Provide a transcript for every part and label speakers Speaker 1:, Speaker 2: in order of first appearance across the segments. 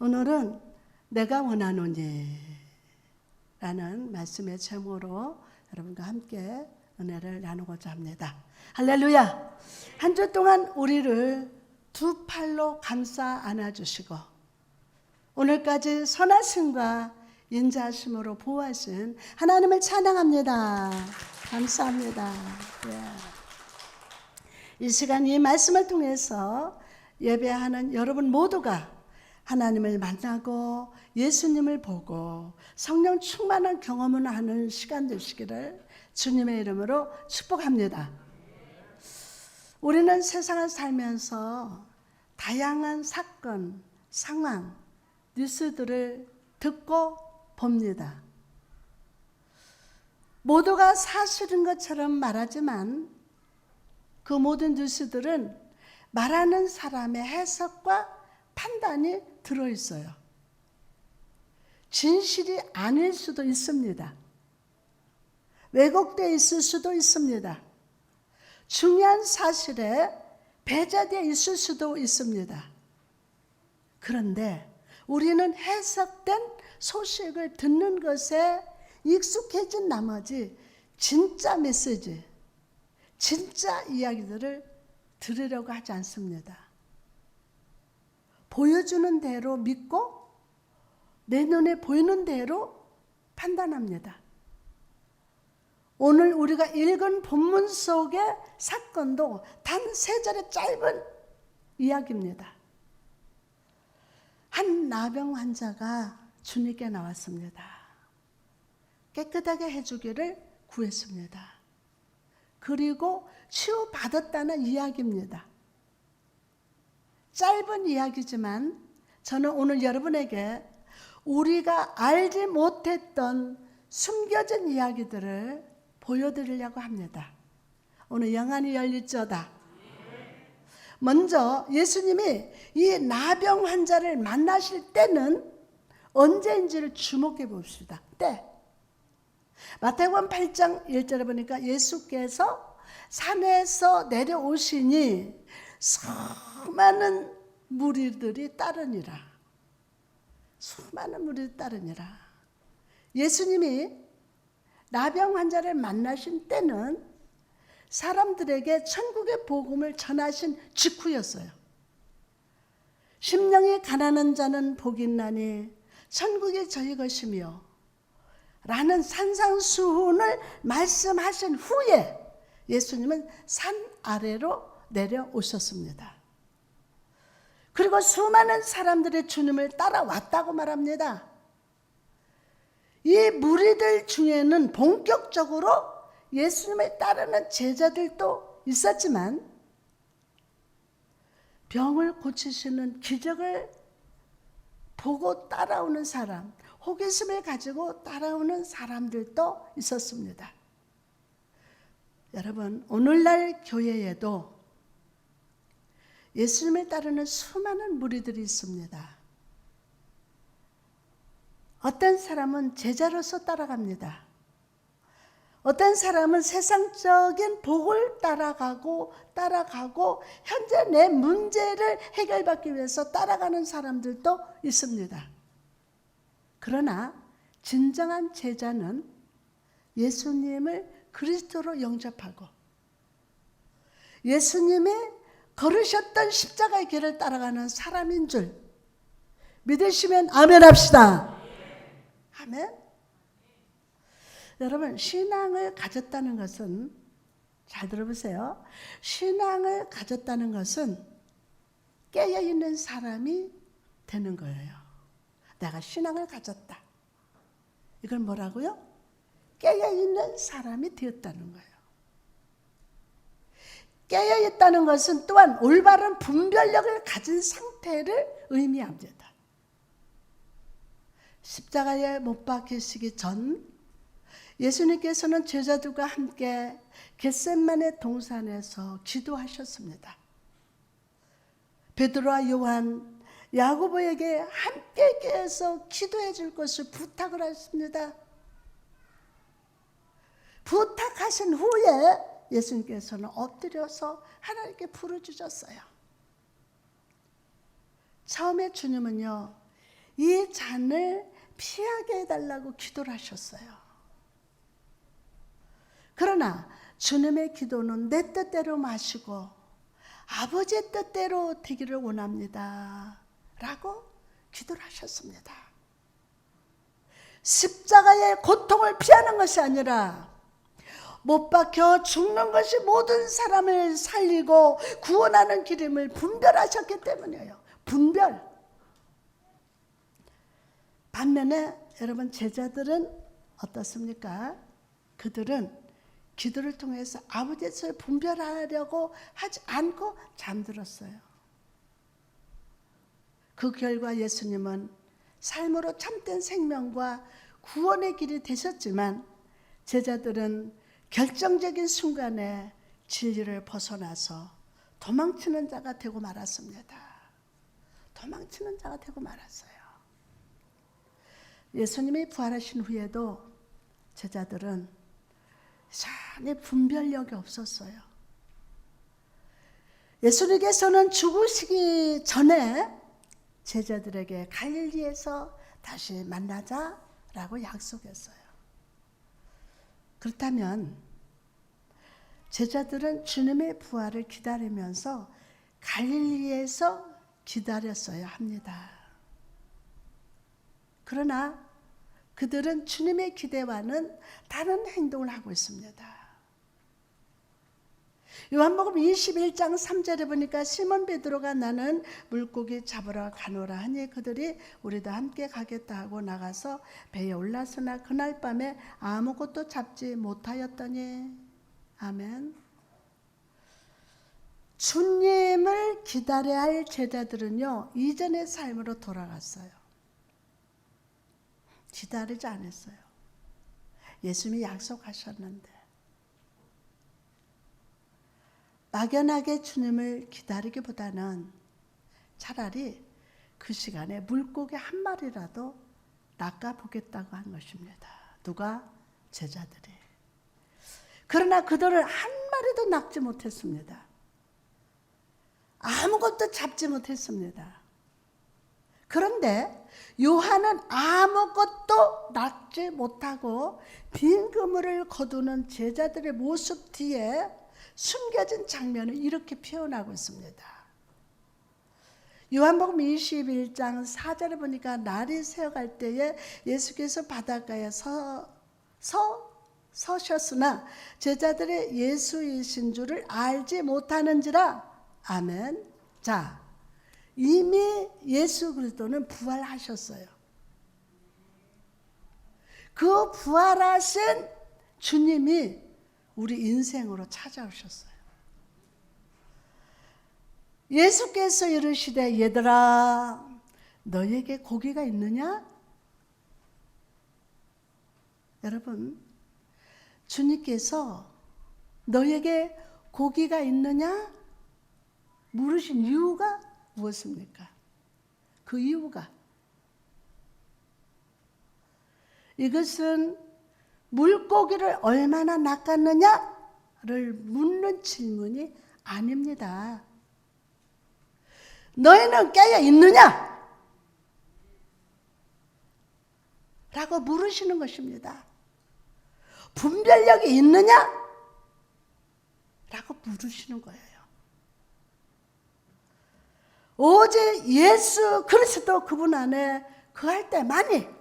Speaker 1: 오늘은 내가 원하노니 라는 말씀의 제목으로 여러분과 함께 은혜를 나누고자 합니다. 할렐루야! 한 주 동안 우리를 두 팔로 감싸 안아주시고 오늘까지 선하심과 인자하심으로 보호하신 하나님을 찬양합니다. 감사합니다. 이 시간 이 말씀을 통해서 예배하는 여러분 모두가 하나님을 만나고 예수님을 보고 성령 충만한 경험을 하는 시간 되시기를 주님의 이름으로 축복합니다. 우리는 세상을 살면서 다양한 사건, 상황, 뉴스들을 듣고 봅니다. 모두가 사실인 것처럼 말하지만 그 모든 뉴스들은 말하는 사람의 해석과 판단이 들어있어요. 진실이 아닐 수도 있습니다. 왜곡되어 있을 수도 있습니다. 중요한 사실에 배제되어 있을 수도 있습니다. 그런데 우리는 해석된 소식을 듣는 것에 익숙해진 나머지 진짜 메시지, 진짜 이야기들을 들으려고 하지 않습니다. 보여주는 대로 믿고 내 눈에 보이는 대로 판단합니다. 오늘 우리가 읽은 본문 속의 사건도 단 3절의 짧은 이야기입니다. 한 나병 환자가 주님께 나왔습니다. 깨끗하게 해주기를 구했습니다. 그리고 치유받았다는 이야기입니다. 짧은 이야기지만 저는 오늘 여러분에게 우리가 알지 못했던 숨겨진 이야기들을 보여드리려고 합니다. 오늘 영안이 열릴지어다. 먼저 예수님이 이 나병 환자를 만나실 때는 언제인지를 주목해 봅시다. 때. 마태복음 8장 1절에 보니까 예수께서 산에서 내려오시니 수많은 무리들이 따르니라. 수많은 무리들이 따르니라. 예수님이 나병 환자를 만나신 때는 사람들에게 천국의 복음을 전하신 직후였어요. 심령이 가난한 자는 복이 있나니 천국이 저희 것이며 라는 산상수훈을 말씀하신 후에 예수님은 산 아래로 내려오셨습니다. 그리고 수많은 사람들이 주님을 따라왔다고 말합니다. 이 무리들 중에는 본격적으로 예수님을 따르는 제자들도 있었지만 병을 고치시는 기적을 보고 따라오는 사람, 호기심을 가지고 따라오는 사람들도 있었습니다. 여러분, 오늘날 교회에도 예수님을 따르는 수많은 무리들이 있습니다. 어떤 사람은 제자로서 따라갑니다. 어떤 사람은 세상적인 복을 따라가고 현재 내 문제를 해결받기 위해서 따라가는 사람들도 있습니다. 그러나 진정한 제자는 예수님을 그리스도로 영접하고 예수님이 걸으셨던 십자가의 길을 따라가는 사람인 줄 믿으시면 아멘 합시다. 아멘. 여러분, 신앙을 가졌다는 것은, 잘 들어보세요. 신앙을 가졌다는 것은 깨어있는 사람이 되는 거예요. 내가 신앙을 가졌다. 이걸 뭐라고요? 깨어있는 사람이 되었다는 거예요. 깨어있다는 것은 또한 올바른 분별력을 가진 상태를 의미합니다. 십자가에 못 박히시기 전 예수님께서는 제자들과 함께 겟세마네 동산에서 기도하셨습니다. 베드로와 요한, 야고보에게 함께 계속 기도해 줄 것을 부탁을 했습니다. 부탁하신 후에 예수님께서는 엎드려서 하나님께 부르짖었어요. 처음에 주님은요, 이 잔을 피하게 해달라고 기도를 하셨어요. 그러나 주님의 기도는 내 뜻대로 마시고 아버지의 뜻대로 되기를 원합니다 라고 기도를 하셨습니다. 십자가의 고통을 피하는 것이 아니라 못 박혀 죽는 것이 모든 사람을 살리고 구원하는 길임을 분별하셨기 때문이에요. 분별. 반면에 여러분 제자들은 어떻습니까? 그들은 기도를 통해서 아버지의 뜻을 분별하려고 하지 않고 잠들었어요. 그 결과 예수님은 삶으로 참된 생명과 구원의 길이 되셨지만 제자들은 결정적인 순간에 진리를 벗어나서 도망치는 자가 되고 말았습니다. 도망치는 자가 되고 말았어요. 예수님이 부활하신 후에도 제자들은 이상하게 분별력이 없었어요. 예수님께서는 죽으시기 전에 제자들에게 갈릴리에서 다시 만나자라고 약속했어요. 그렇다면 제자들은 주님의 부활을 기다리면서 갈릴리에서 기다렸어야 합니다. 그러나 그들은 주님의 기대와는 다른 행동을 하고 있습니다. 요한복음 21장 3절에 보니까 시몬 베드로가 나는 물고기 잡으러 가노라 하니 그들이 우리도 함께 가겠다 하고 나가서 배에 올랐으나 그날 밤에 아무것도 잡지 못하였더니. 아멘. 주님을 기다려야 할 제자들은요, 이전의 삶으로 돌아갔어요. 기다리지 않았어요. 예수님이 약속하셨는데. 막연하게 주님을 기다리기보다는 차라리 그 시간에 물고기 한 마리라도 낚아보겠다고 한 것입니다. 누가? 제자들이. 그러나 그들은 한 마리도 낚지 못했습니다. 아무것도 잡지 못했습니다. 그런데 요한은 아무것도 낚지 못하고 빈 그물을 거두는 제자들의 모습 뒤에 숨겨진 장면을 이렇게 표현하고 있습니다. 요한복음 21장 4절에 보니까 날이 새어갈 때에 예수께서 바닷가에 서셨으나 제자들의 예수이신 줄을 알지 못하는지라. 아멘. 자, 이미 예수 그리스도는 부활하셨어요. 그 부활하신 주님이 우리 인생으로 찾아오셨어요. 예수께서 이르시되 얘들아 너에게 고기가 있느냐? 여러분 주님께서 너에게 고기가 있느냐? 물으신 이유가 무엇입니까? 그 이유가 이것은 물고기를 얼마나 낚았느냐를 묻는 질문이 아닙니다. 너희는 깨어 있느냐? 라고 물으시는 것입니다. 분별력이 있느냐? 라고 물으시는 거예요. 오직 예수 그리스도 그분 안에 거할 때만이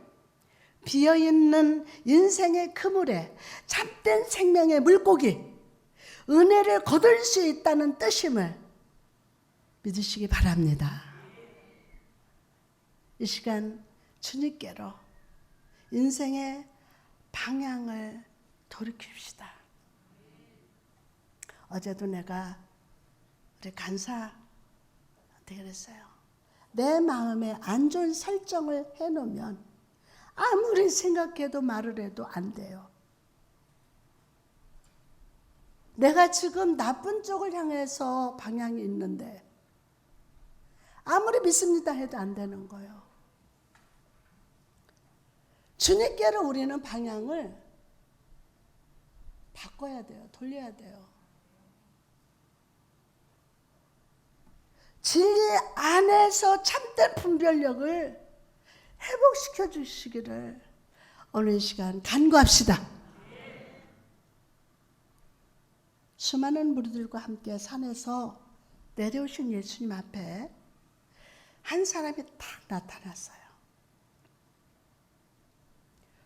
Speaker 1: 비어있는 인생의 그물에 참된 생명의 물고기, 은혜를 거둘 수 있다는 뜻임을 믿으시기 바랍니다. 이 시간 주님께로 인생의 방향을 돌이킵시다. 어제도 내가 우리 간사한테 그랬어요. 내 마음에 안 좋은 설정을 해놓으면 아무리 생각해도 말을 해도 안 돼요. 내가 지금 나쁜 쪽을 향해서 방향이 있는데 아무리 믿습니다 해도 안 되는 거예요. 주님께로 우리는 방향을 바꿔야 돼요. 돌려야 돼요. 진리 안에서 참된 분별력을 회복시켜 주시기를 오늘 시간 간구합시다. 수많은 무리들과 함께 산에서 내려오신 예수님 앞에 한 사람이 딱 나타났어요.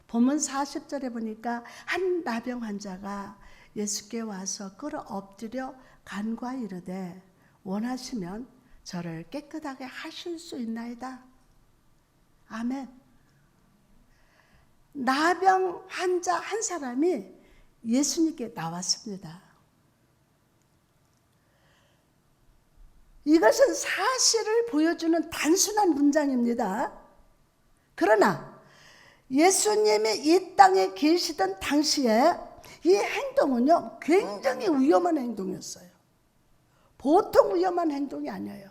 Speaker 1: 본문 40절에 보니까 한 나병 환자가 예수께 와서 끌어 엎드려 간구하이르되 원하시면 저를 깨끗하게 하실 수 있나이다. 아멘. 나병 환자 한 사람이 예수님께 나왔습니다. 이것은 사실을 보여주는 단순한 문장입니다. 그러나 예수님이 이 땅에 계시던 당시에 이 행동은요, 굉장히 위험한 행동이었어요. 보통 위험한 행동이 아니에요.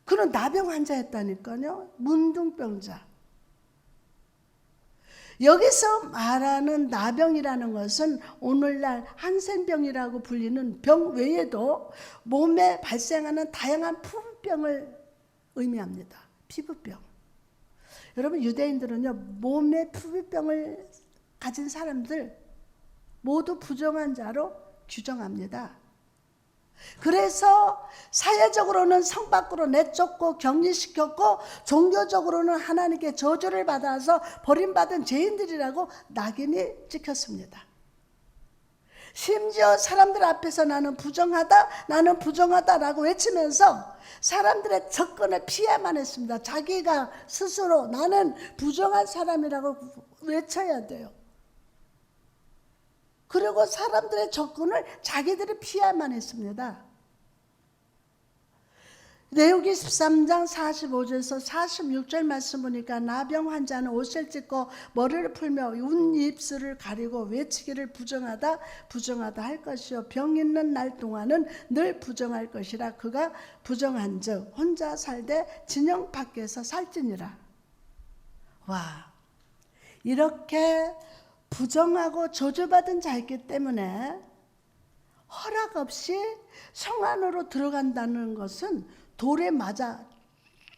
Speaker 1: 그런 나병 환자였다니까요. 문둥병자. 여기서 말하는 나병이라는 것은 오늘날 한센병이라고 불리는 병 외에도 몸에 발생하는 다양한 피부병을 의미합니다. 피부병. 여러분, 유대인들은요, 몸에 피부병을 가진 사람들 모두 부정한 자로 규정합니다. 그래서 사회적으로는 성 밖으로 내쫓고 격리시켰고, 종교적으로는 하나님께 저주를 받아서 버림받은 죄인들이라고 낙인이 찍혔습니다. 심지어 사람들 앞에서 나는 부정하다라고 외치면서 사람들의 접근을 피해야만 했습니다. 자기가 스스로 나는 부정한 사람이라고 외쳐야 돼요. 그리고 사람들의 접근을 자기들이 피해야만 했습니다. 레위기 13장 45절에서 46절 말씀 보니까 나병 환자는 옷을 찢고 머리를 풀며 운 입술을 가리고 외치기를 부정하다 할 것이요 병 있는 날 동안은 늘 부정할 것이라. 그가 부정한즉 혼자 살되 진영 밖에서 살지니라. 와, 이렇게 부정하고 저주받은 자였기 때문에 허락 없이 성 안으로 들어간다는 것은 돌에 맞아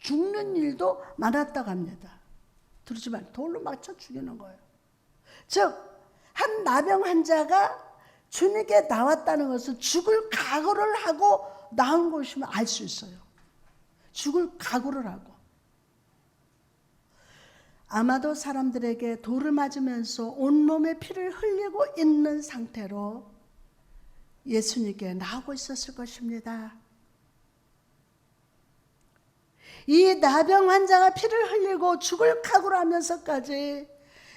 Speaker 1: 죽는 일도 많았다고 합니다. 들으지 말고 돌로 맞춰 죽이는 거예요. 즉, 한 나병 환자가 주님께 나왔다는 것은 죽을 각오를 하고 나온 것이면 알 수 있어요. 죽을 각오를 하고. 아마도 사람들에게 돌을 맞으면서 온몸에 피를 흘리고 있는 상태로 예수님께 나오고 있었을 것입니다. 이 나병 환자가 피를 흘리고 죽을 각오를 하면서까지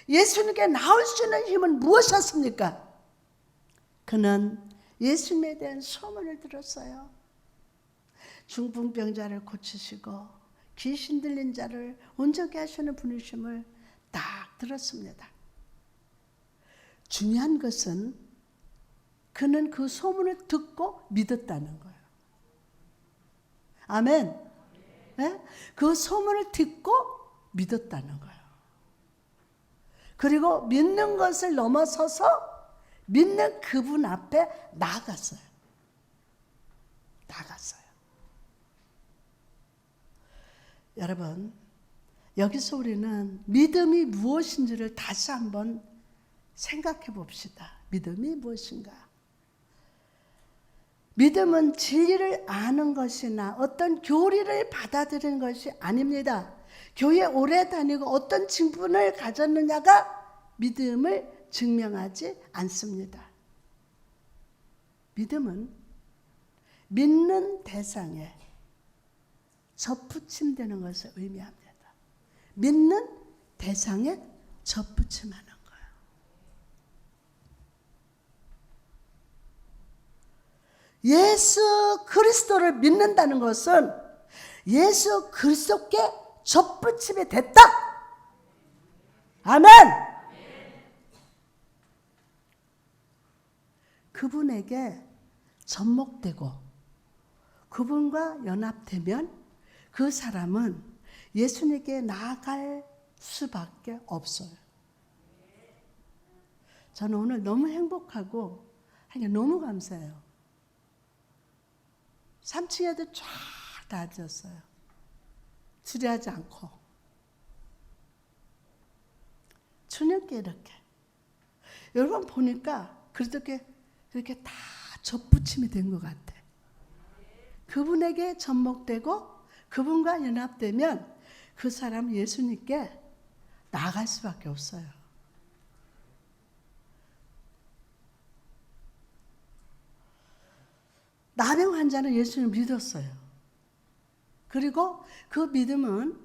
Speaker 1: 예수님께 나올 수 있는 힘은 무엇이었습니까? 그는 예수님에 대한 소문을 들었어요. 중풍병자를 고치시고 귀신 들린 자를 온전케 하시는 분이심을 딱 들었습니다. 중요한 것은 그는 그 소문을 듣고 믿었다는 거예요. 아멘. 네? 그 소문을 듣고 믿었다는 거예요. 그리고 믿는 것을 넘어서서 믿는 그분 앞에 나아갔어요. 여러분, 여기서 우리는 믿음이 무엇인지를 다시 한번 생각해 봅시다. 믿음이 무엇인가? 믿음은 진리를 아는 것이나 어떤 교리를 받아들이는 것이 아닙니다. 교회 오래 다니고 어떤 직분을 가졌느냐가 믿음을 증명하지 않습니다. 믿음은 믿는 대상에 접붙임되는 것을 의미합니다. 믿는 대상에 접붙임하는 거예요. 예수 그리스도를 믿는다는 것은 예수 그리스도께 접붙임이 됐다. 아멘. 그분에게 접목되고 그분과 연합되면 그 사람은 예수님께 나아갈 수밖에 없어요. 저는 오늘 너무 행복하고 너무 감사해요. 3층에도 쫙 다 앉았어요. 주리하지 않고 주님께 이렇게. 여러분 보니까 그렇게 다 접붙임이 된 것 같아. 그분에게 접목되고 그분과 연합되면 그 사람은 예수님께 나아갈 수밖에 없어요. 나병 환자는 예수님을 믿었어요. 그리고 그 믿음은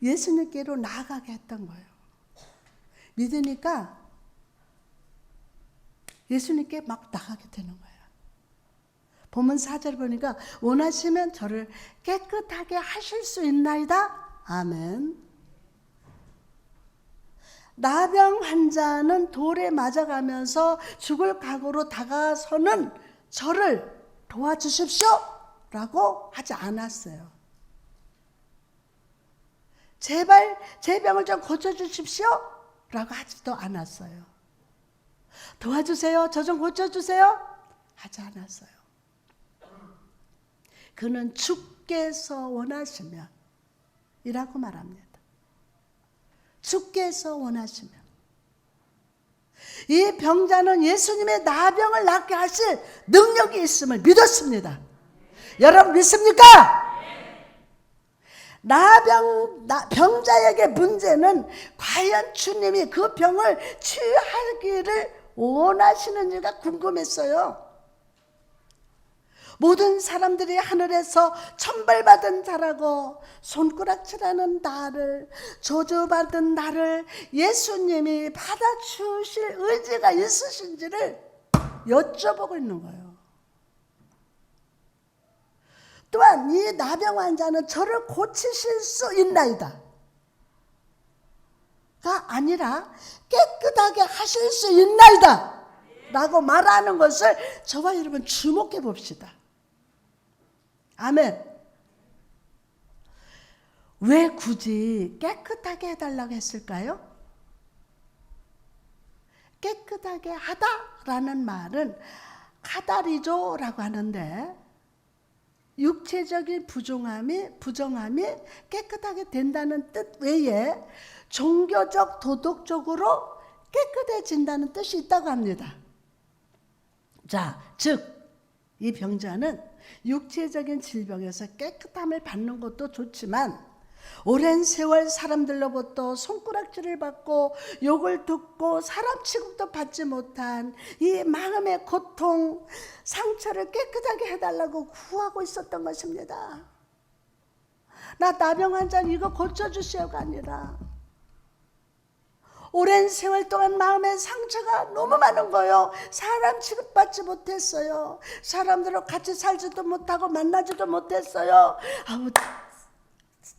Speaker 1: 예수님께로 나아가게 했던 거예요. 믿으니까 예수님께 막 나가게 되는 거예요. 본문 4절 보니까 원하시면 저를 깨끗하게 하실 수 있나이다. 아멘. 나병 환자는 돌에 맞아가면서 죽을 각오로 다가서는 저를 도와주십시오 라고 하지 않았어요. 제발 제 병을 좀 고쳐주십시오 라고 하지도 않았어요. 도와주세요, 저 좀 고쳐주세요 하지 않았어요. 그는 주께서 원하시면 이라고 말합니다. 주께서 원하시면. 이 병자는 예수님의 나병을 낫게 하실 능력이 있음을 믿었습니다. 여러분 믿습니까? 병자에게 문제는 과연 주님이 그 병을 치유하기를 원하시는지가 궁금했어요. 모든 사람들이 하늘에서 천벌받은 자라고 손가락질하는 나를, 저주받은 나를 예수님이 받아주실 의지가 있으신지를 여쭤보고 있는 거예요. 또한 이 나병 환자는 저를 고치실 수 있나이다 가 아니라 깨끗하게 하실 수 있나이다 라고 말하는 것을 저와 여러분 주목해 봅시다. 아멘. 왜 굳이 깨끗하게 해달라고 했을까요? 깨끗하게 하다라는 말은 카다리조라고 하는데 육체적인 부정함이 깨끗하게 된다는 뜻 외에 종교적, 도덕적으로 깨끗해진다는 뜻이 있다고 합니다. 자, 즉 이 병자는 육체적인 질병에서 깨끗함을 받는 것도 좋지만 오랜 세월 사람들로부터 손가락질을 받고 욕을 듣고 사람 취급도 받지 못한 이 마음의 고통, 상처를 깨끗하게 해달라고 구하고 있었던 것입니다. 나 나병 환자 이거 고쳐주시오가 아니라 오랜 세월 동안 마음의 상처가 너무 많은 거예요. 사람 취급받지 못했어요. 사람들과 같이 살지도 못하고 만나지도 못했어요.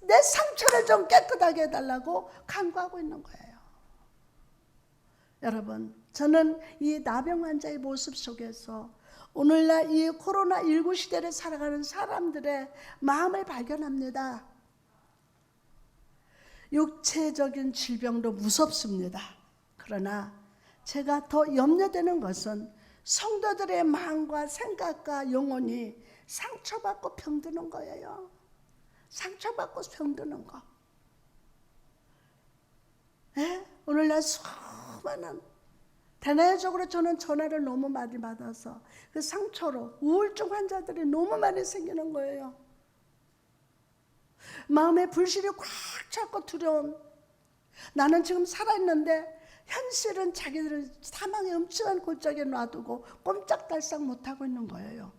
Speaker 1: 내 상처를 좀 깨끗하게 해달라고 간구하고 있는 거예요. 여러분, 저는 이 나병 환자의 모습 속에서 오늘날 이 코로나19 시대를 살아가는 사람들의 마음을 발견합니다. 육체적인 질병도 무섭습니다. 그러나 제가 더 염려되는 것은 성도들의 마음과 생각과 영혼이 상처받고 병드는 거예요. 상처받고 병드는 거. 네? 오늘날 수많은 대내적으로 저는 전화를 너무 많이 받아서 그 상처로 우울증 환자들이 너무 많이 생기는 거예요. 마음에 불실이 꽉 찼고 두려움. 나는 지금 살아있는데 현실은 자기들을 사망의 음침한 골짜기에 놔두고 꼼짝달싹 못하고 있는 거예요.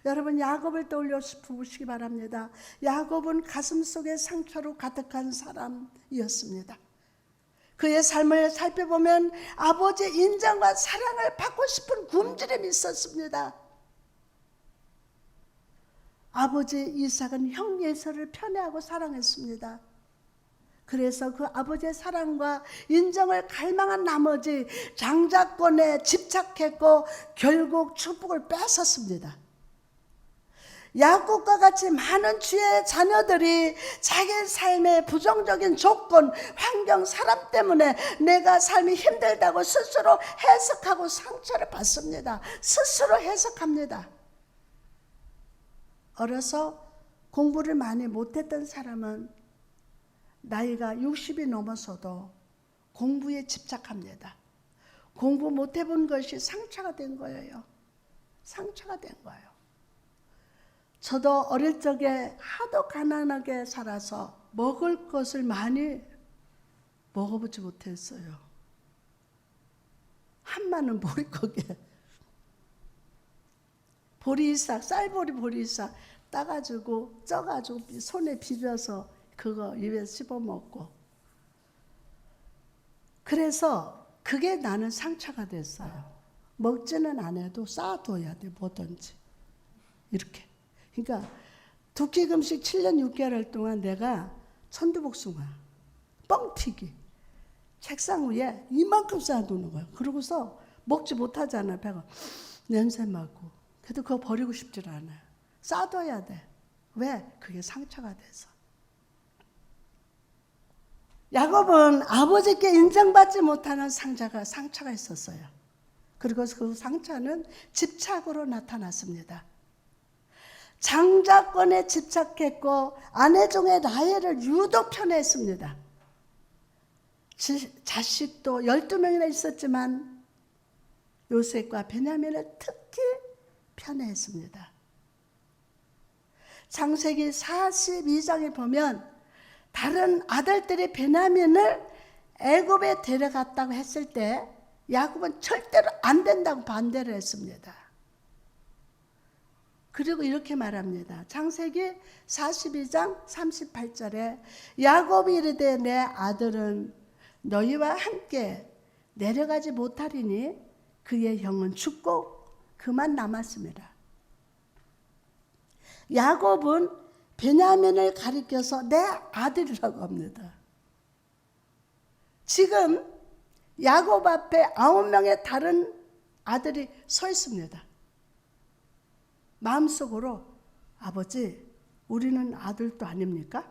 Speaker 1: 여러분 야곱을 떠올려 보시기 바랍니다. 야곱은 가슴속에 상처로 가득한 사람이었습니다. 그의 삶을 살펴보면 아버지의 인정과 사랑을 받고 싶은 굶주림이 있었습니다. 아버지 이삭은 형 예서를 편애하고 사랑했습니다. 그래서 그 아버지의 사랑과 인정을 갈망한 나머지 장자권에 집착했고 결국 축복을 뺏었습니다. 야곱과 같이 많은 주의 자녀들이 자기 삶의 부정적인 조건, 환경, 사람 때문에 내가 삶이 힘들다고 스스로 해석하고 상처를 받습니다. 스스로 해석합니다. 어려서 공부를 많이 못했던 사람은 나이가 60이 넘어서도 공부에 집착합니다. 공부 못해본 것이 상처가 된 거예요. 상처가 된 거예요. 저도 어릴 적에 하도 가난하게 살아서 먹을 것을 많이 먹어보지 못했어요. 한 많은 보릿고개, 보리싹, 쌀보리 보리싹 따가지고 쪄가지고 손에 비벼서 그거 입에 씹어 먹고, 그래서 그게 나는 상처가 됐어요. 먹지는 않아도 쌓아둬야 돼, 뭐든지 이렇게. 그러니까 두 끼 금식 7년 6개월 동안 내가 천두복숭아, 뻥튀기 책상 위에 이만큼 쌓아두는 거예요. 그러고서 먹지 못하잖아요. 배가 냄새 맡고. 그래도 그거 버리고 싶질 않아요. 쌓아둬야 돼. 왜? 그게 상처가 돼서. 야곱은 아버지께 인정받지 못하는 상처가 있었어요. 그리고 그 상처는 집착으로 나타났습니다. 장자권에 집착했고 아내 중에 라헬을 유독 편애했습니다. 자식도 12명이나 있었지만 요셉과 베냐민을 특히 편애했습니다. 창세기 42장에 보면 다른 아들들이 베냐민을 애굽에 데려갔다고 했을 때 야곱은 절대로 안 된다고 반대를 했습니다. 그리고 이렇게 말합니다. 창세기 42장 38절에 야곱이 이르되 내 아들은 너희와 함께 내려가지 못하리니 그의 형은 죽고 그만 남았습니다. 야곱은 베냐민을 가리켜서 내 아들이라고 합니다. 지금 야곱 앞에 9명의 다른 아들이 서 있습니다. 마음속으로 아버지, 우리는 아들도 아닙니까?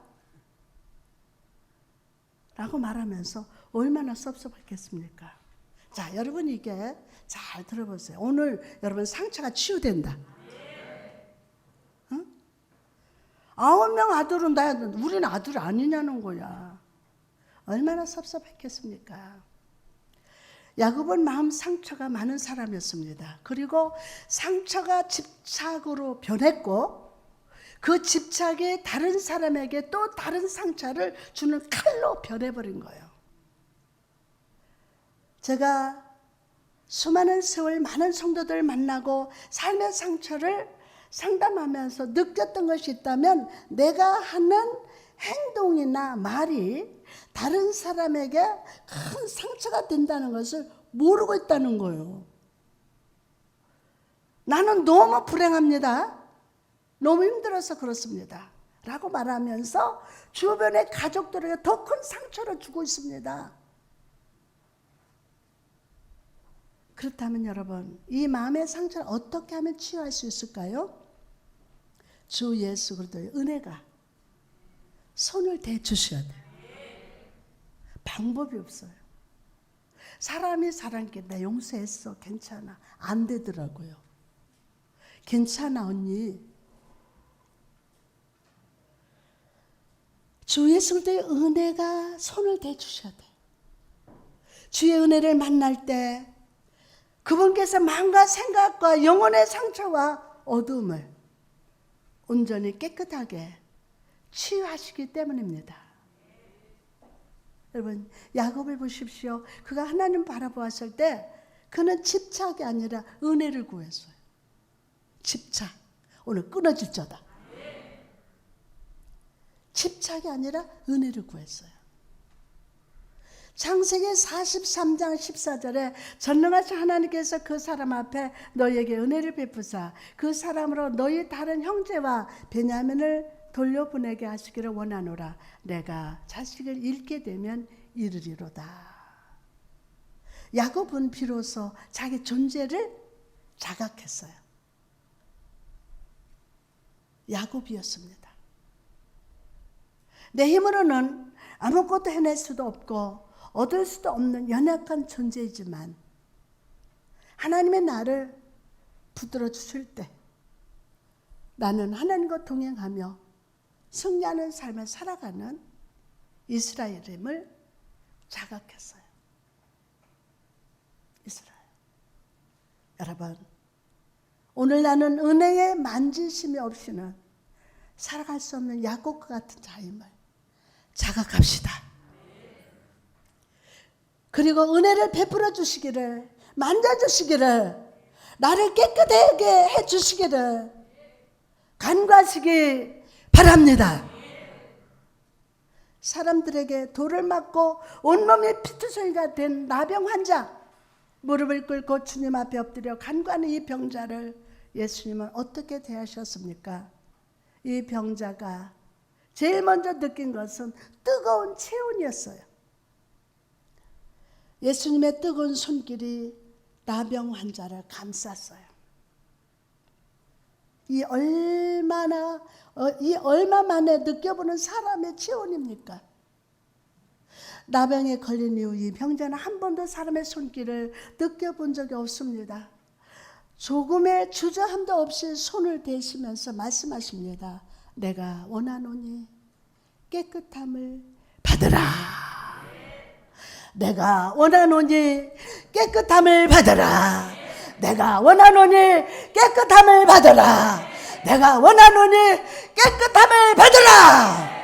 Speaker 1: 라고 말하면서 얼마나 섭섭했겠습니까? 자, 여러분 이게 잘 들어보세요. 오늘 여러분 상처가 치유된다. 응? 9명 아들은 우리는 아들 아니냐는 거야. 얼마나 섭섭했겠습니까? 야곱은 마음 상처가 많은 사람이었습니다. 그리고 상처가 집착으로 변했고 그 집착이 다른 사람에게 또 다른 상처를 주는 칼로 변해버린 거예요. 제가 수많은 세월 많은 성도들을 만나고 삶의 상처를 상담하면서 느꼈던 것이 있다면 내가 하는 행동이나 말이 다른 사람에게 큰 상처가 된다는 것을 모르고 있다는 거예요. 나는 너무 불행합니다. 너무 힘들어서 그렇습니다. 라고 말하면서 주변의 가족들에게 더 큰 상처를 주고 있습니다. 그렇다면 여러분, 이 마음의 상처를 어떻게 하면 치유할 수 있을까요? 주 예수 그리스도의 은혜가 손을 대주셔야 돼요. 방법이 없어요. 사람이 사람께 나 용서했어. 괜찮아. 안 되더라고요. 괜찮아 언니. 주 예수 그리스도의 은혜가 손을 대주셔야 돼요. 주의 은혜를 만날 때 그분께서 마음과 생각과 영혼의 상처와 어두움을 온전히 깨끗하게 치유하시기 때문입니다. 여러분 야곱을 보십시오. 그가 하나님 바라보았을 때 그는 집착이 아니라 은혜를 구했어요. 집착 오늘 끊어질 자다. 집착이 아니라 은혜를 구했어요. 창세기 43장 14절에 전능하신 하나님께서 그 사람 앞에 너희에게 은혜를 베푸사 그 사람으로 너희 다른 형제와 베냐민을 돌려보내게 하시기를 원하노라. 내가 자식을 잃게 되면 이르리로다. 야곱은 비로소 자기 존재를 자각했어요. 야곱이었습니다. 내 힘으로는 아무것도 해낼 수도 없고 얻을 수도 없는 연약한 존재이지만 하나님의 나를 붙들어 주실 때 나는 하나님과 동행하며 승리하는 삶을 살아가는 이스라엘임을 자각했어요. 이스라엘. 여러분, 오늘 나는 은혜의 만지심이 없이는 살아갈 수 없는 야곱과 같은 자임을 자각합시다. 그리고 은혜를 베풀어 주시기를, 만져주시기를, 나를 깨끗하게 해주시기를 간구하시기 바랍니다. 사람들에게 돌을 맞고 온몸이 피투성이가 된 나병 환자, 무릎을 꿇고 주님 앞에 엎드려 간구하는 이 병자를 예수님은 어떻게 대하셨습니까? 이 병자가 제일 먼저 느낀 것은 뜨거운 체온이었어요. 예수님의 뜨거운 손길이 나병 환자를 감쌌어요. 이 얼마 만에 느껴보는 사람의 체온입니까? 나병에 걸린 이후 이 병자는 한 번도 사람의 손길을 느껴본 적이 없습니다. 조금의 주저함도 없이 손을 대시면서 말씀하십니다. 내가 원하노니 깨끗함을 받으라. 내가 원하노니 깨끗함을 받으라. 내가 원하노니 깨끗함을 받으라. 내가 원하노니 깨끗함을 받으라.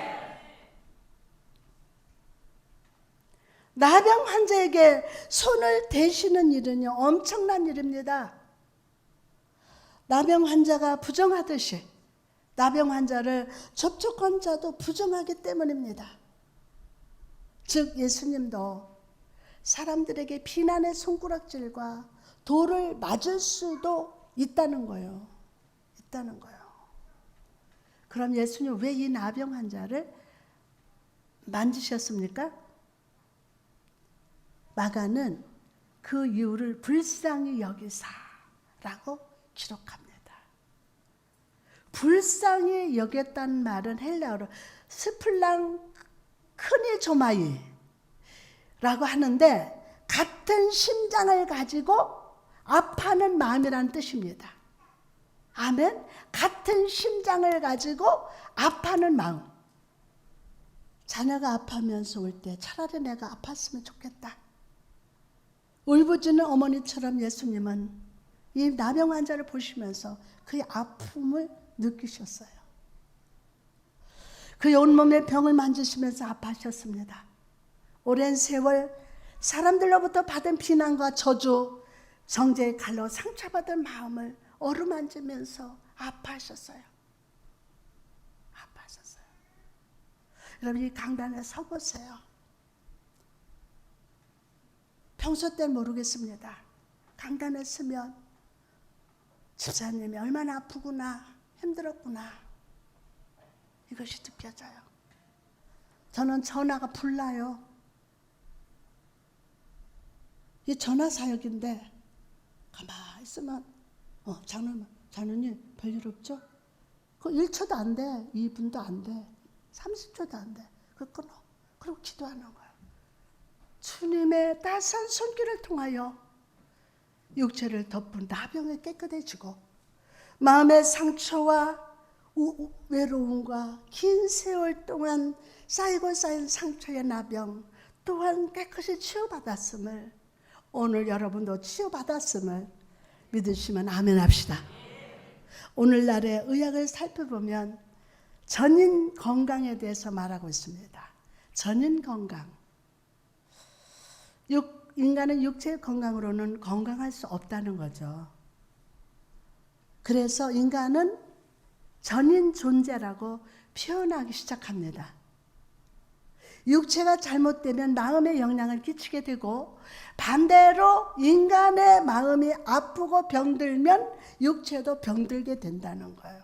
Speaker 1: 나병 환자에게 손을 대시는 일은요, 엄청난 일입니다. 나병 환자가 부정하듯이 나병 환자를 접촉한 자도 부정하기 때문입니다. 즉 예수님도 사람들에게 비난의 손가락질과 돌을 맞을 수도 있다는 거예요. 있다는 거예요. 그럼 예수님 왜 이 나병 환자를 만지셨습니까? 마가는 그 이유를 불쌍히 여기사라고 기록합니다. 불쌍히 여겼다는 말은 헬라어로 스플랑 크니조마이라고 하는데 같은 심장을 가지고 아파하는 마음이라는 뜻입니다. 아멘. 같은 심장을 가지고 아파하는 마음. 자녀가 아파하면서 올 때 차라리 내가 아팠으면 좋겠다. 울부짖는 어머니처럼 예수님은 이 나병 환자를 보시면서 그의 아픔을 느끼셨어요. 그의 온몸의 병을 만지시면서 아파하셨습니다. 오랜 세월 사람들로부터 받은 비난과 저주, 정죄의 칼로 상처받은 마음을 어루만지면서 아파하셨어요. 아파하셨어요. 여러분 이 강단에 서보세요. 평소 때는 모르겠습니다. 강단에 서면 집사님이 얼마나 아프구나, 힘들었구나, 이것이 느껴져요. 저는 전화가 불나요. 이 전화 사역인데 가만히 있으면 장로님 별일 없죠? 그 1초도 안 돼, 2분도 안 돼, 30초도 안 돼. 그 끊어. 그리고 기도하는 거예요. 주님의 따스한 손길을 통하여 육체를 덮은 나병이 깨끗해지고 마음의 상처와 외로움과 긴 세월 동안 쌓이고 쌓인 상처의 나병 또한 깨끗이 치유받았음을, 오늘 여러분도 치유받았음을 믿으시면 아멘 합시다. 오늘날의 의학을 살펴보면 전인 건강에 대해서 말하고 있습니다. 전인 건강. 인간은 육체의 건강으로는 건강할 수 없다는 거죠. 그래서 인간은 전인 존재라고 표현하기 시작합니다. 육체가 잘못되면 마음에 영향을 끼치게 되고 반대로 인간의 마음이 아프고 병들면 육체도 병들게 된다는 거예요.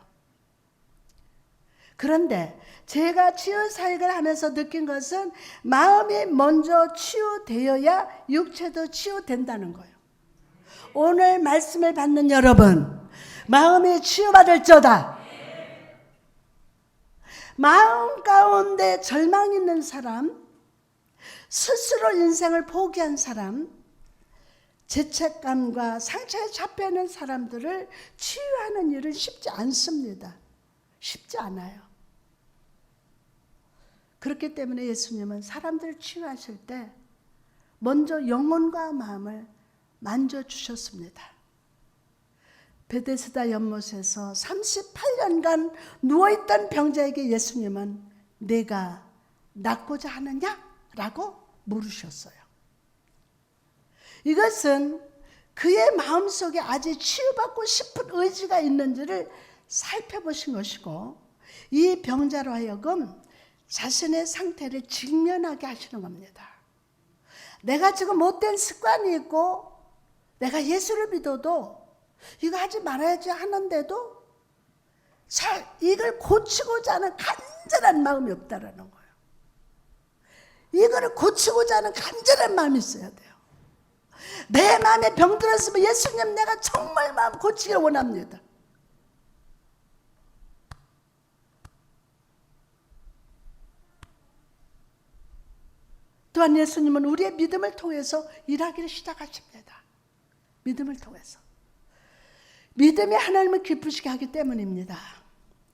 Speaker 1: 그런데 제가 치유 사역을 하면서 느낀 것은 마음이 먼저 치유되어야 육체도 치유된다는 거예요. 오늘 말씀을 받는 여러분, 마음이 치유받을저다. 마음 가운데 절망 있는 사람, 스스로 인생을 포기한 사람, 죄책감과 상처에 잡혀있는 사람들을 치유하는 일은 쉽지 않습니다. 쉽지 않아요. 그렇기 때문에 예수님은 사람들을 치유하실 때 먼저 영혼과 마음을 만져주셨습니다. 베데스다 연못에서 38년간 누워있던 병자에게 예수님은 내가 낫고자 하느냐? 라고 물으셨어요. 이것은 그의 마음속에 아직 치유받고 싶은 의지가 있는지를 살펴보신 것이고, 이 병자로 하여금 자신의 상태를 직면하게 하시는 겁니다. 내가 지금 못된 습관이 있고 내가 예수를 믿어도 이거 하지 말아야지 하는데도 이걸 고치고자 하는 간절한 마음이 없다라는 거예요. 이거를 고치고자 하는 간절한 마음이 있어야 돼요. 내 마음에 병들었으면 예수님 내가 정말 마음 고치길 원합니다. 또한 예수님은 우리의 믿음을 통해서 일하기를 시작하십니다. 믿음을 통해서. 믿음이 하나님을 기쁘시게 하기 때문입니다.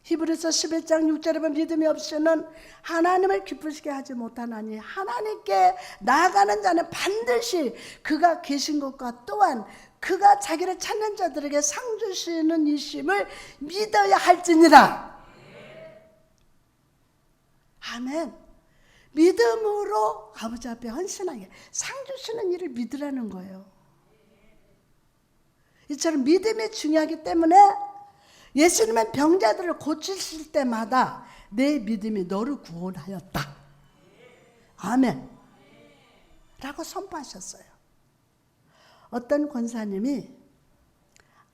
Speaker 1: 히브리서 11장 6절에 보면 믿음이 없이는 하나님을 기쁘시게 하지 못하나니 하나님께 나아가는 자는 반드시 그가 계신 것과 또한 그가 자기를 찾는 자들에게 상 주시는 이심을 믿어야 할지니라. 아멘. 믿음으로 아버지 앞에 헌신하게 상 주시는 일을 믿으라는 거예요. 이처럼 믿음이 중요하기 때문에 예수님은 병자들을 고치실 때마다 내 믿음이 너를 구원하였다. 아멘. 라고 선포하셨어요. 어떤 권사님이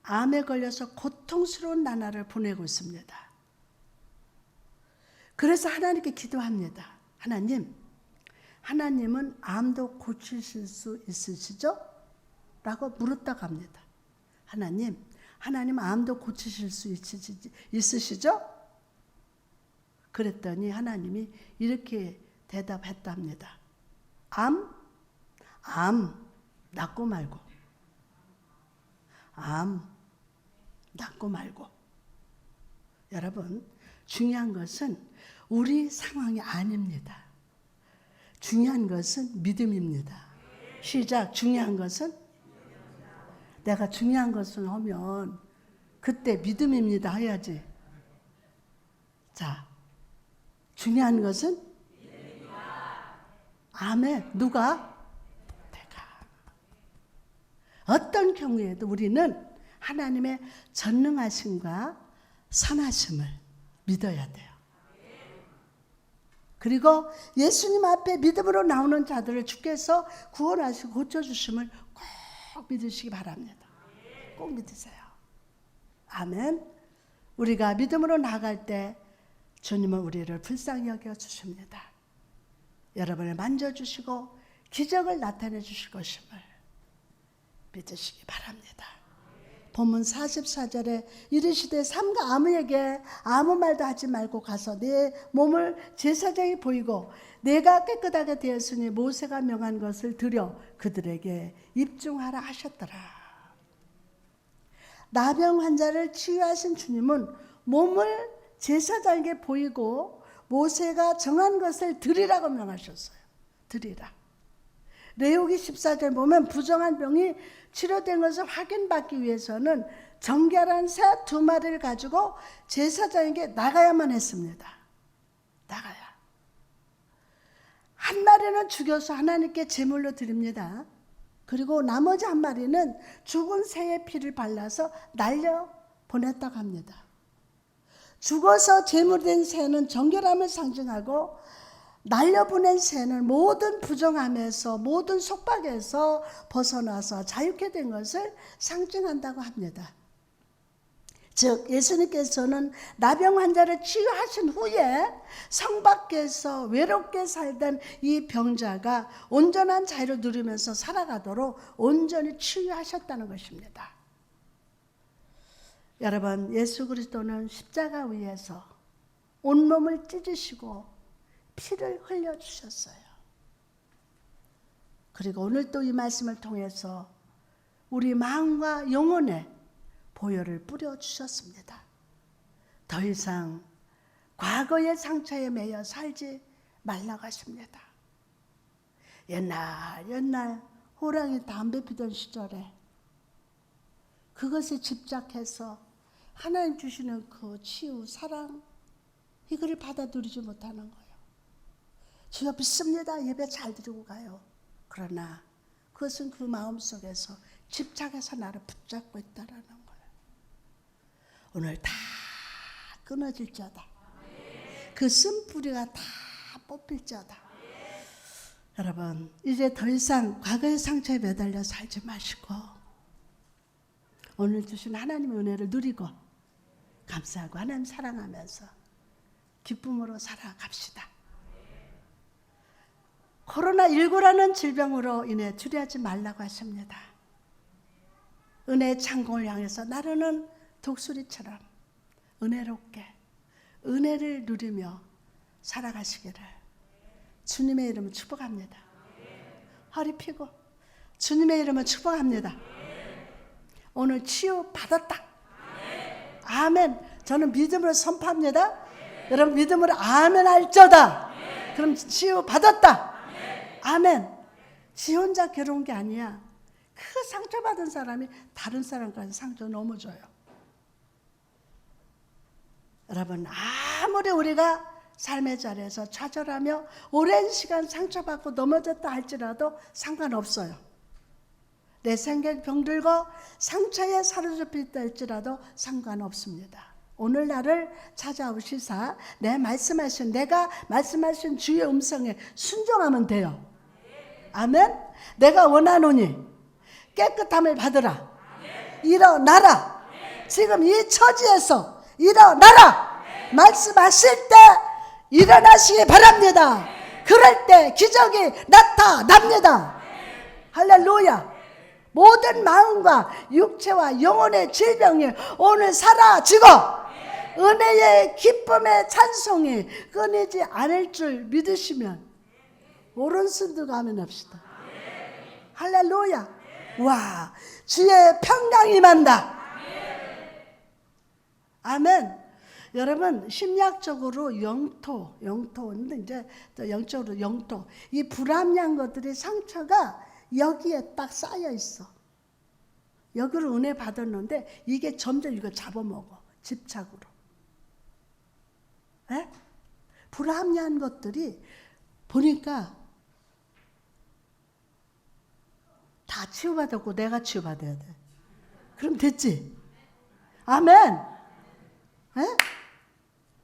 Speaker 1: 암에 걸려서 고통스러운 나날을 보내고 있습니다. 그래서 하나님께 기도합니다. 하나님은 암도 고치실 수 있으시죠? 라고 물었다고 합니다. 하나님 암도 고치실 수 있으시죠? 그랬더니 하나님이 이렇게 대답했답니다. 암 낫고 말고. 암 낫고 말고. 여러분, 중요한 것은 우리 상황이 아닙니다. 중요한 것은 믿음입니다. 시작. 중요한 것은 내가 중요한 것을 하면 그때 믿음입니다 해야지. 자, 중요한 것은 아멘. 누가? 내가. 어떤 경우에도 우리는 하나님의 전능하심과 선하심을 믿어야 돼요. 그리고 예수님 앞에 믿음으로 나오는 자들을 주께서 구원하시고 고쳐주심을 꼭 믿으시기 바랍니다. 꼭 믿으세요. 아멘. 우리가 믿음으로 나아갈 때 주님은 우리를 불쌍히 여겨주십니다. 여러분을 만져주시고 기적을 나타내 주실 것임을 믿으시기 바랍니다. 본문 44절에 이르시되 삼가 아무에게 아무 말도 하지 말고 가서 내 몸을 제사장이 보이고 내가 깨끗하게 되었으니 모세가 명한 것을 드려 그들에게 입증하라 하셨더라. 나병 환자를 치유하신 주님은 몸을 제사장에게 보이고 모세가 정한 것을 드리라고 명하셨어요. 드리라. 레위기 14절 보면 부정한 병이 치료된 것을 확인받기 위해서는 정결한 새 2마리를 가지고 제사장에게 나가야만 했습니다. 나가야. 한 마리는 죽여서 하나님께 제물로 드립니다. 그리고 나머지 한 마리는 죽은 새의 피를 발라서 날려 보냈다고 합니다. 죽어서 제물된 새는 정결함을 상징하고 날려보낸 새는 모든 부정함에서 모든 속박에서 벗어나서 자유케 된 것을 상징한다고 합니다. 즉 예수님께서는 나병 환자를 치유하신 후에 성 밖에서 외롭게 살던 이 병자가 온전한 자유를 누리면서 살아가도록 온전히 치유하셨다는 것입니다. 여러분, 예수 그리스도는 십자가 위에서 온몸을 찢으시고 피를 흘려주셨어요. 그리고 오늘 또 이 말씀을 통해서 우리 마음과 영혼에 보혈을 뿌려주셨습니다. 더 이상 과거의 상처에 매여 살지 말라가십니다. 옛날 호랑이 담배 피던 시절에 그것에 집착해서 하나님 주시는 그 치유, 사랑 이거를 받아들이지 못하는 거예요. 주여 믿습니다. 예배 잘 드리고 가요. 그러나 그것은 그 마음속에서 집착해서 나를 붙잡고 있다라는 거예요. 오늘 다 끊어질지어다. 그 쓴뿌리가 다 뽑힐지어다. 여러분 이제 더 이상 과거의 상처에 매달려 살지 마시고 오늘 주신 하나님의 은혜를 누리고 감사하고 하나님 사랑하면서 기쁨으로 살아갑시다. 코로나19라는 질병으로 인해 두려워하지 말라고 하십니다. 은혜의 창공을 향해서 나르는 독수리처럼 은혜롭게 은혜를 누리며 살아가시기를 주님의 이름으로 축복합니다. 허리 펴고 주님의 이름으로 축복합니다. 오늘 치유 받았다. 아멘. 저는 믿음으로 선포합니다. 여러분 믿음으로 아멘 할저다. 그럼 치유 받았다. 아멘. 지 혼자 괴로운 게 아니야. 그 상처받은 사람이 다른 사람까지 상처 너무 줘요. 여러분 아무리 우리가 삶의 자리에서 좌절하며 오랜 시간 상처받고 넘어졌다 할지라도 상관없어요. 내 생각 병들고 상처에 사로잡혀 있다 할지라도 상관없습니다. 오늘 나를 찾아오시사 내가 말씀하신 주의 음성에 순종하면 돼요. 아멘. 내가 원하노니 깨끗함을 받으라. 일어나라. 지금 이 처지에서 일어나라. 말씀하실 때 일어나시기 바랍니다. 그럴 때 기적이 나타납니다. 할렐루야. 모든 마음과 육체와 영혼의 질병이 오늘 사라지고 은혜의 기쁨의 찬송이 끊이지 않을 줄 믿으시면 오른손 들고 아멘 합시다. 할렐루야. 와, 주의 평강이 임한다. 아멘. 여러분 심리학적으로 영토인데 이제 영적으로 영토 이 불합리한 것들이 상처가 여기에 딱 쌓여 있어. 여기로 은혜 받았는데 이게 점점 이거 잡아먹어. 집착으로. 에? 불합리한 것들이 보니까 다 치유받았고 내가 치유받아야 돼. 그럼 됐지? 아멘. 에?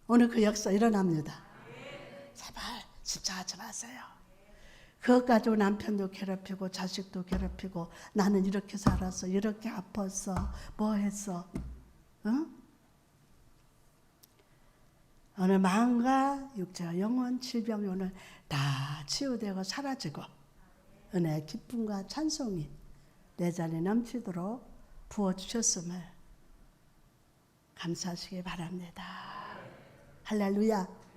Speaker 1: 오늘 그 역사 일어납니다. 제발 집착하지 마세요. 그것 가지고 남편도 괴롭히고 자식도 괴롭히고 나는 이렇게 살았어. 이렇게 아팠어. 뭐 했어. 응? 오늘 마음과 육체와 영혼 질병이 오늘 다 치유되고 사라지고 은혜의 기쁨과 찬송이 내 자리에 넘치도록 부어주셨음을 감사하시기 바랍니다. 할렐루야.